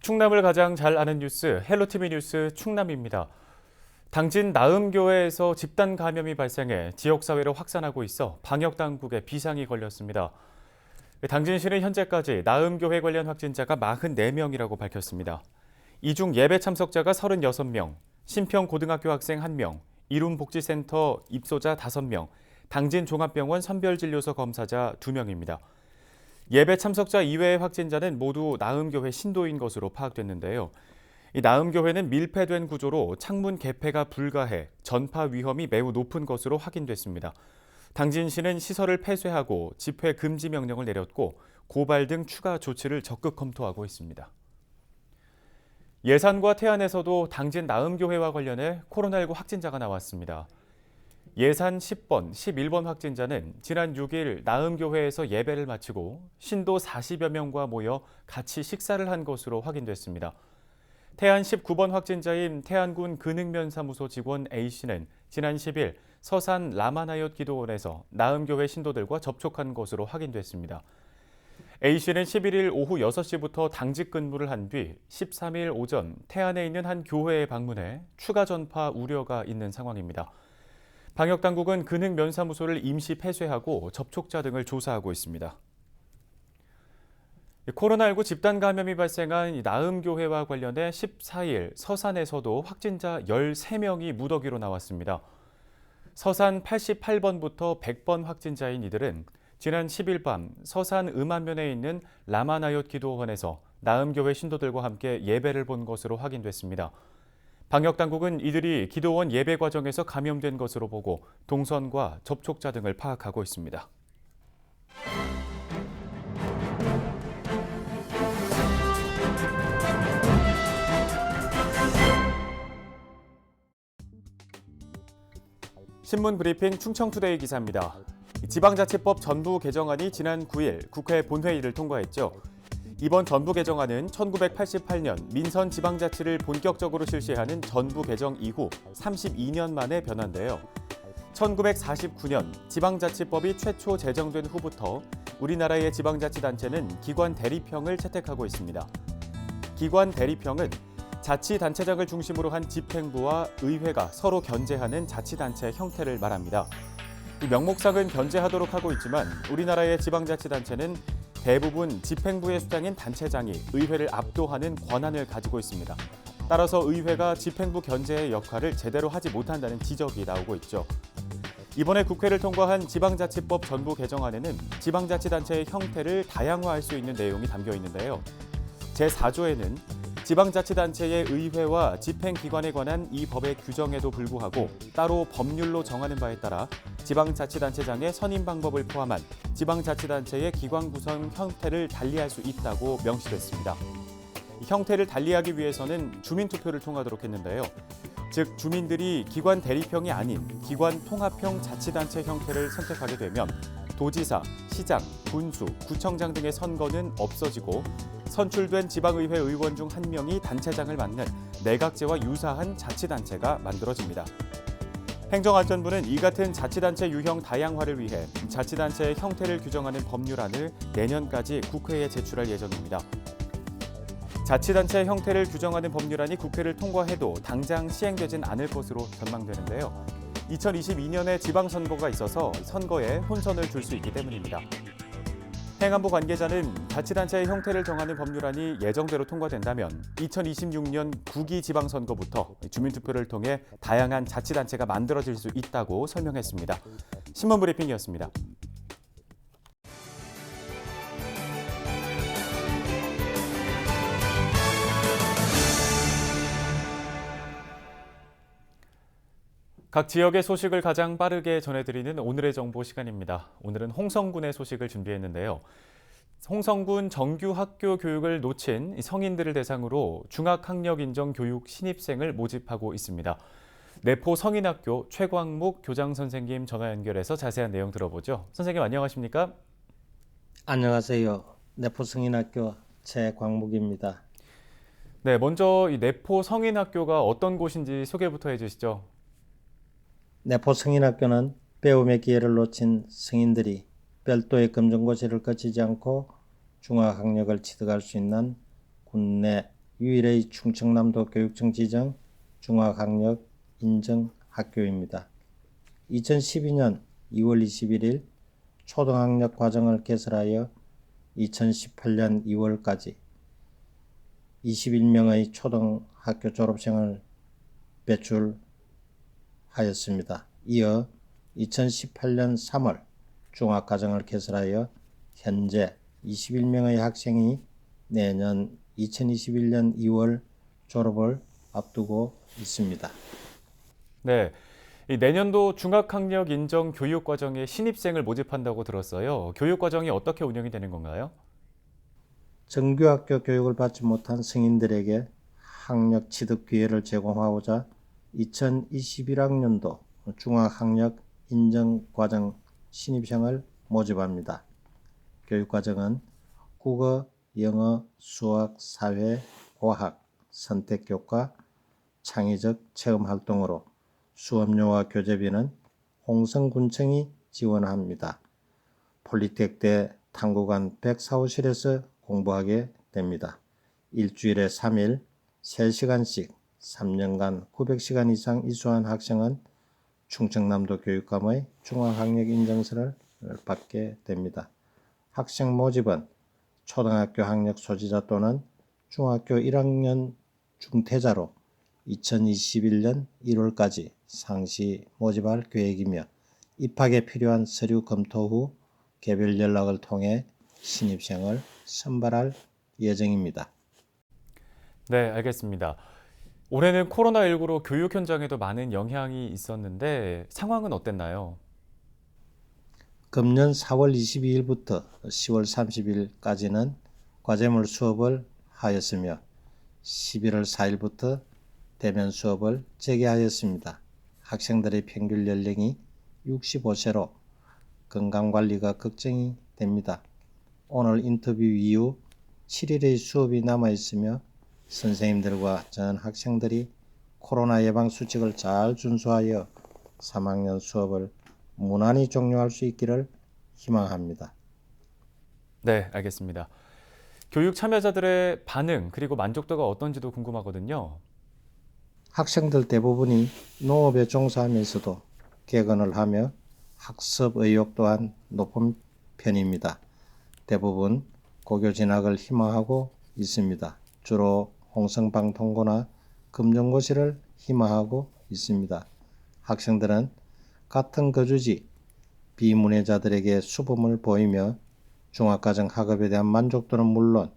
충남을 가장 잘 아는 뉴스, 헬로티비 뉴스 충남입니다. 당진 나음교회에서 집단 감염이 발생해 지역사회로 확산하고 있어 방역당국에 비상이 걸렸습니다. 당진시는 현재까지 나음교회 관련 확진자가 44명이라고 밝혔습니다. 이 중 예배 참석자가 36명, 신평고등학교 학생 1명, 이룸복지센터 입소자 5명, 당진종합병원 선별진료소 검사자 2명입니다. 예배 참석자 이외의 확진자는 모두 나음교회 신도인 것으로 파악됐는데요. 이 나음교회는 밀폐된 구조로 창문 개폐가 불가해 전파 위험이 매우 높은 것으로 확인됐습니다. 당진시는 시설을 폐쇄하고 집회 금지 명령을 내렸고 고발 등 추가 조치를 적극 검토하고 있습니다. 예산과 태안에서도 당진 나음교회와 관련해 코로나19 확진자가 나왔습니다. 예산 10번, 11번 확진자는 지난 6일 나음교회에서 예배를 마치고 신도 40여 명과 모여 같이 식사를 한 것으로 확인됐습니다. 태안 19번 확진자인 태안군 근흥면사무소 직원 A씨는 지난 10일 서산 라마나얏 기도원에서 나음교회 신도들과 접촉한 것으로 확인됐습니다. A씨는 11일 오후 6시부터 당직 근무를 한 뒤 13일 오전 태안에 있는 한 교회에 방문해 추가 전파 우려가 있는 상황입니다. 방역당국은 근흥면사무소를 임시 폐쇄하고 접촉자 등을 조사하고 있습니다. 코로나19 집단 감염이 발생한 나음교회와 관련해 14일 서산에서도 확진자 13명이 무더기로 나왔습니다. 서산 88번부터 100번 확진자인 이들은 지난 10일 밤 서산 음안면에 있는 라마나얏 기도원에서 나음교회 신도들과 함께 예배를 본 것으로 확인됐습니다. 방역당국은 이들이 기도원 예배 과정에서 감염된 것으로 보고 동선과 접촉자 등을 파악하고 있습니다. 신문 브리핑 충청투데이 기사입니다. 지방자치법 전부 개정안이 지난 9일 국회 본회의를 통과했죠. 이번 전부 개정안은 1988년 민선 지방자치를 본격적으로 실시하는 전부 개정 이후 32년 만의 변화인데요. 1949년 지방자치법이 최초 제정된 후부터 우리나라의 지방자치단체는 기관 대리평을 채택하고 있습니다. 기관 대리평은 자치단체장을 중심으로 한 집행부와 의회가 서로 견제하는 자치단체 형태를 말합니다. 이 명목상은 견제하도록 하고 있지만 우리나라의 지방자치단체는 대부분 집행부의 수장인 단체장이 의회를 압도하는 권한을 가지고 있습니다. 따라서 의회가 집행부 견제의 역할을 제대로 하지 못한다는 지적이 나오고 있죠. 이번에 국회를 통과한 지방자치법 전부 개정안에는 지방자치단체의 형태를 다양화할 수 있는 내용이 담겨 있는데요. 제4조에는 지방자치단체의 의회와 집행기관에 관한 이 법의 규정에도 불구하고 따로 법률로 정하는 바에 따라 지방자치단체장의 선임 방법을 포함한 지방자치단체의 기관 구성 형태를 달리할 수 있다고 명시됐습니다. 형태를 달리하기 위해서는 주민투표를 통하도록 했는데요. 즉 주민들이 기관 대리평이 아닌 기관 통합형 자치단체 형태를 선택하게 되면 도지사, 시장, 군수, 구청장 등의 선거는 없어지고 선출된 지방의회 의원 중 한 명이 단체장을 맡는 내각제와 유사한 자치단체가 만들어집니다. 행정안전부는 이 같은 자치단체 유형 다양화를 위해 자치단체의 형태를 규정하는 법률안을 내년까지 국회에 제출할 예정입니다. 자치단체 형태를 규정하는 법률안이 국회를 통과해도 당장 시행되진 않을 것으로 전망되는데요. 2022년에 지방선거가 있어서 선거에 혼선을 줄 수 있기 때문입니다. 행안부 관계자는 자치단체의 형태를 정하는 법률안이 예정대로 통과된다면 2026년 9기 지방선거부터 주민투표를 통해 다양한 자치단체가 만들어질 수 있다고 설명했습니다. 신문브리핑이었습니다. 각 지역의 소식을 가장 빠르게 전해드리는 오늘의 정보 시간입니다. 오늘은 홍성군의 소식을 준비했는데요. 홍성군 정규 학교 교육을 놓친 성인들을 대상으로 중학학력인정교육 신입생을 모집하고 있습니다. 내포 성인학교 최광목 교장선생님 전화 연결해서 자세한 내용 들어보죠. 선생님 안녕하십니까? 안녕하세요. 내포 성인학교 최광목입니다. 네, 먼저 이 내포 성인학교가 어떤 곳인지 소개부터 해주시죠. 내포 성인학교는 배움의 기회를 놓친 성인들이 별도의 검정고시를 거치지 않고 중학학력을 취득할 수 있는 국내 유일의 충청남도 교육청 지정 중학학력 인정 학교입니다. 2012년 2월 21일 초등학력 과정을 개설하여 2018년 2월까지 21명의 초등학교 졸업생을 배출하였습니다. 이어 2018년 3월 중학과정을 개설하여 현재 21명의 학생이 내년 2021년 2월 졸업을 앞두고 있습니다. 네, 이 내년도 중학학력 인정 교육과정에 신입생을 모집한다고 들었어요. 교육과정이 어떻게 운영이 되는 건가요? 정규학교 교육을 받지 못한 성인들에게 학력 취득 기회를 제공하고자 2021학년도 중학학력 인정과정 신입생을 모집합니다. 교육과정은 국어, 영어, 수학, 사회, 과학, 선택교과, 창의적 체험활동으로 수업료와 교재비는 홍성군청이 지원합니다. 폴리텍대 탐구관 104호실에서 공부하게 됩니다. 일주일에 3일 3시간씩 3년간 900시간 이상 이수한 학생은 충청남도 교육감의 중학학력 인정서를 받게 됩니다. 학생 모집은 초등학교 학력 소지자 또는 중학교 1학년 중퇴자로 2021년 1월까지 상시 모집할 계획이며 입학에 필요한 서류 검토 후 개별 연락을 통해 신입생을 선발할 예정입니다. 네, 알겠습니다. 올해는 코로나19로 교육 현장에도 많은 영향이 있었는데 상황은 어땠나요? 금년 4월 22일부터 10월 30일까지는 과제물 수업을 하였으며 11월 4일부터 대면 수업을 재개하였습니다. 학생들의 평균 연령이 65세로 건강관리가 걱정이 됩니다. 오늘 인터뷰 이후 7일의 수업이 남아있으며 선생님들과 전 학생들이 코로나 예방 수칙을 잘 준수하여 3학년 수업을 무난히 종료할 수 있기를 희망합니다. 네, 알겠습니다. 교육 참여자들의 반응 그리고 만족도가 어떤지도 궁금하거든요. 학생들 대부분이 농업에 종사하면서도 개근을 하며 학습 의욕 또한 높은 편입니다. 대부분 고교 진학을 희망하고 있습니다. 주로 홍성방통고나 금정고시를 희망하고 있습니다. 학생들은 같은 거주지 비문예자들에게 수범을 보이며 중학과정 학업에 대한 만족도는 물론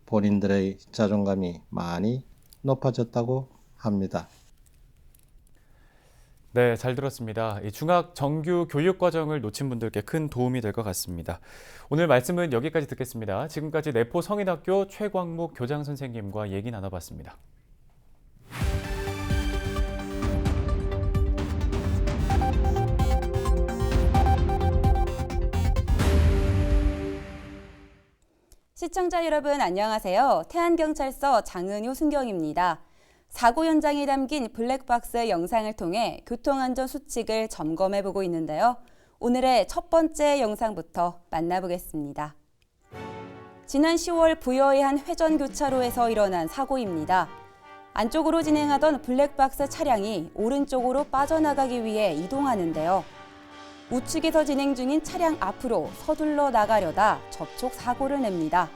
본인들의 자존감이 많이 높아졌다고 합니다. 네, 잘 들었습니다. 이 중학 정규 교육 과정을 놓친 분들께 큰 도움이 될 것 같습니다. 오늘 말씀은 여기까지 듣겠습니다. 지금까지 내포 성인학교 최광목 교장 선생님과 얘기 나눠봤습니다. 시청자 여러분 안녕하세요. 태안경찰서 장은효 순경입니다. 사고 현장에 담긴 블랙박스 영상을 통해 교통안전 수칙을 점검해보고 있는데요. 오늘의 첫 번째 영상부터 만나보겠습니다. 지난 10월 부여의 한 회전교차로에서 일어난 사고입니다. 안쪽으로 진행하던 블랙박스 차량이 오른쪽으로 빠져나가기 위해 이동하는데요. 우측에서 진행 중인 차량 앞으로 서둘러 나가려다 접촉 사고를 냅니다.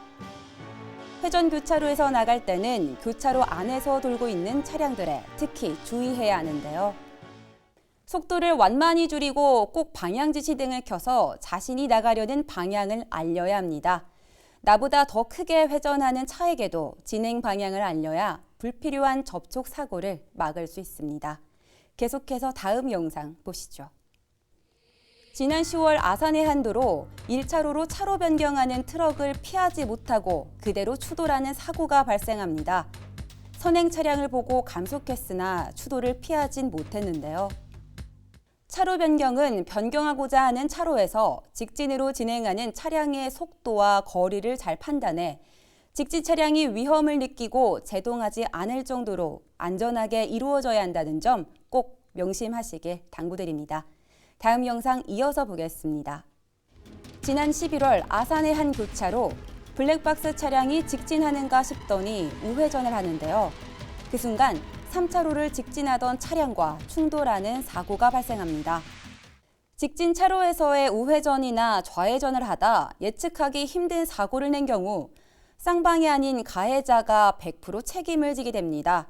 회전교차로에서 나갈 때는 교차로 안에서 돌고 있는 차량들에 특히 주의해야 하는데요. 속도를 완만히 줄이고 꼭 방향지시 등을 켜서 자신이 나가려는 방향을 알려야 합니다. 나보다 더 크게 회전하는 차에게도 진행 방향을 알려야 불필요한 접촉 사고를 막을 수 있습니다. 계속해서 다음 영상 보시죠. 지난 10월 아산의 한 도로 1차로로 차로 변경하는 트럭을 피하지 못하고 그대로 추돌하는 사고가 발생합니다. 선행 차량을 보고 감속했으나 추돌을 피하진 못했는데요. 차로 변경은 변경하고자 하는 차로에서 직진으로 진행하는 차량의 속도와 거리를 잘 판단해 직진 차량이 위험을 느끼고 제동하지 않을 정도로 안전하게 이루어져야 한다는 점 꼭 명심하시길 당부드립니다. 다음 영상 이어서 보겠습니다. 지난 11월 아산의 한 교차로 블랙박스 차량이 직진하는가 싶더니 우회전을 하는데요. 그 순간 3차로를 직진하던 차량과 충돌하는 사고가 발생합니다. 직진 차로에서의 우회전이나 좌회전을 하다 예측하기 힘든 사고를 낸 경우 쌍방이 아닌 가해자가 100% 책임을 지게 됩니다.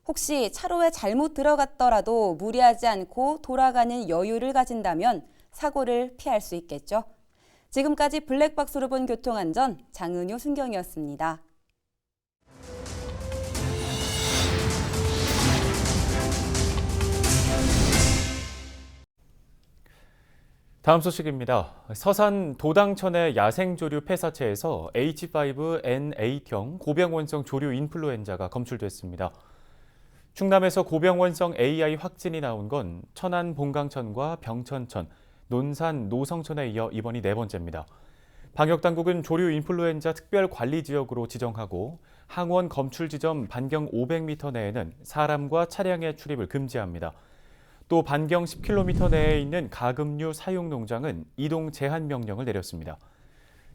혹시 차로에 잘못 들어갔더라도 무리하지 않고 돌아가는 여유를 가진다면 사고를 피할 수 있겠죠. 지금까지 블랙박스로 본 교통안전 장은효 순경이었습니다. 다음 소식입니다. 서산 도당천의 야생조류 폐사체에서 H5N8형 고병원성 조류 인플루엔자가 검출됐습니다. 충남에서 고병원성 AI 확진이 나온 건 천안 봉강천과 병천천, 논산 노성천에 이어 이번이 네 번째입니다. 방역당국은 조류 인플루엔자 특별관리지역으로 지정하고 항원 검출 지점 반경 500m 내에는 사람과 차량의 출입을 금지합니다. 또 반경 10km 내에 있는 가금류 사육 농장은 이동 제한 명령을 내렸습니다.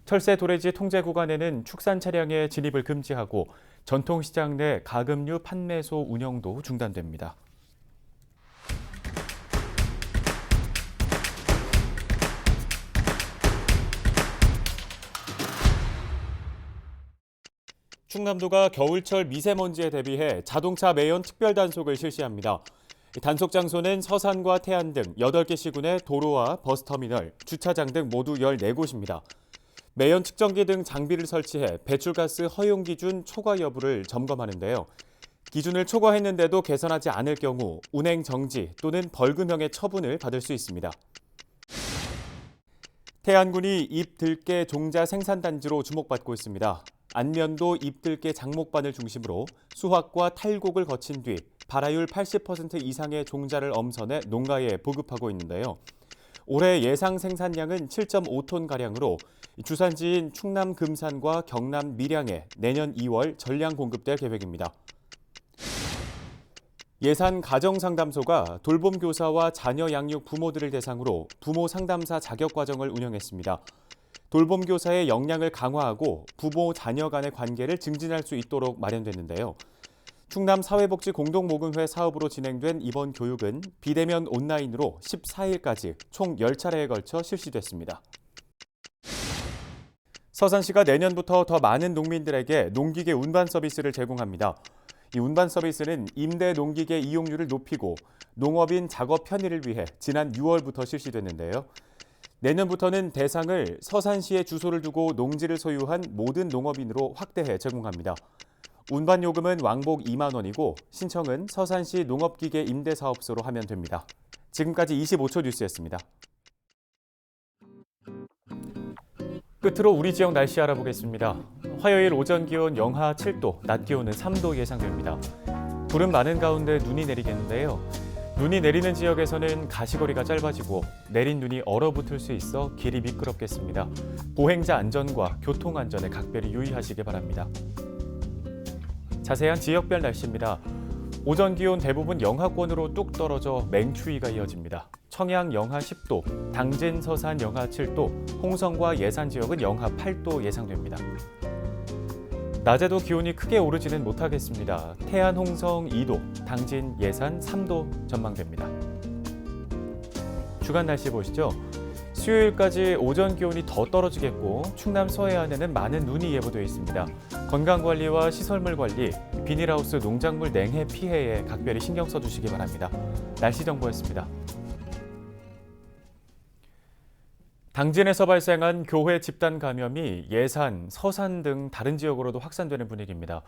철새 도래지 통제 구간에는 축산 차량의 진입을 금지하고 전통시장 내 가금류 판매소 운영도 중단됩니다. 충남도가 겨울철 미세먼지에 대비해 자동차 매연 특별 단속을 실시합니다. 단속 장소는 서산과 태안 등 8개 시군의 도로와 버스터미널, 주차장 등 모두 14곳입니다. 매연 측정기 등 장비를 설치해 배출가스 허용 기준 초과 여부를 점검하는데요. 기준을 초과했는데도 개선하지 않을 경우 운행 정지 또는 벌금형의 처분을 받을 수 있습니다. 태안군이 잎들깨 종자 생산단지로 주목받고 있습니다. 안면도 잎들깨 장목반을 중심으로 수확과 탈곡을 거친 뒤 발화율 80% 이상의 종자를 엄선해 농가에 보급하고 있는데요. 올해 예상 생산량은 7.5톤가량으로 주산지인 충남 금산과 경남 밀양에 내년 2월 전량 공급될 계획입니다. 예산 가정상담소가 돌봄 교사와 자녀 양육 부모들을 대상으로 부모 상담사 자격 과정을 운영했습니다. 돌봄 교사의 역량을 강화하고 부모 자녀 간의 관계를 증진할 수 있도록 마련됐는데요. 충남 사회복지공동모금회 사업으로 진행된 이번 교육은 비대면 온라인으로 14일까지 총 10차례에 걸쳐 실시됐습니다. 서산시가 내년부터 더 많은 농민들에게 농기계 운반 서비스를 제공합니다. 이 운반 서비스는 임대 농기계 이용률을 높이고 농업인 작업 편의를 위해 지난 6월부터 실시됐는데요. 내년부터는 대상을 서산시에 주소를 두고 농지를 소유한 모든 농업인으로 확대해 제공합니다. 운반 요금은 왕복 2만 원이고 신청은 서산시 농업기계 임대사업소로 하면 됩니다. 지금까지 25초 뉴스였습니다. 끝으로 우리 지역 날씨 알아보겠습니다. 화요일 오전 기온 영하 7도, 낮 기온은 3도 예상됩니다. 구름 많은 가운데 눈이 내리겠는데요. 눈이 내리는 지역에서는 가시거리가 짧아지고 내린 눈이 얼어붙을 수 있어 길이 미끄럽겠습니다. 보행자 안전과 교통 안전에 각별히 유의하시기 바랍니다. 자세한 지역별 날씨입니다. 오전 기온 대부분 영하권으로 뚝 떨어져 맹추위가 이어집니다. 청양 영하 10도, 당진 서산 영하 7도, 홍성과 예산 지역은 영하 8도 예상됩니다. 낮에도 기온이 크게 오르지는 못하겠습니다. 태안 홍성 2도, 당진 예산 3도 전망됩니다. 주간 날씨 보시죠. 수요일까지 오전 기온이 더 떨어지겠고 충남 서해안에는 많은 눈이 예보되어 있습니다. 건강관리와 시설물 관리, 비닐하우스 농작물 냉해 피해에 각별히 신경 써주시기 바랍니다. 날씨 정보였습니다. 당진에서 발생한 교회 집단 감염이 예산, 서산 등 다른 지역으로도 확산되는 분위기입니다.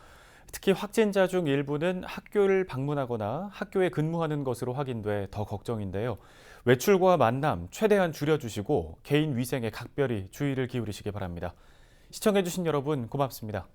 특히 확진자 중 일부는 학교를 방문하거나 학교에 근무하는 것으로 확인돼 더 걱정인데요. 외출과 만남 최대한 줄여주시고 개인 위생에 각별히 주의를 기울이시기 바랍니다. 시청해주신 여러분 고맙습니다.